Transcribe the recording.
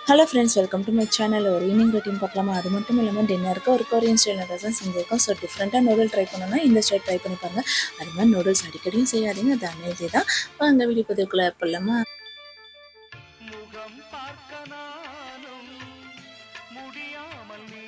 Hello friends, welcome to my channel. ஒரு evening routine பார்க்கலாமா? அது மட்டும் இல்லாமல் டின்னருக்கு ஒரு கொரியன் ஸ்டைல் நூடுல்ஸ் தான் செஞ்சுருக்கோம். ஸோ டிஃப்ரெண்ட்டாக நூடுல் ட்ரை பண்ணணும்னா இந்த ஸ்டைல் ட்ரை பண்ணி பாருங்கள். அது மாதிரி நூடுல்ஸ் அடிக்கடியும் செய்யாதீங்க, அது அன்ஹெல்தி தான். வாங்க வீடியோ பதிவுக்குள்ளே போகலாமா? முகம் பார்க்க நானும் முடியாமல் நீ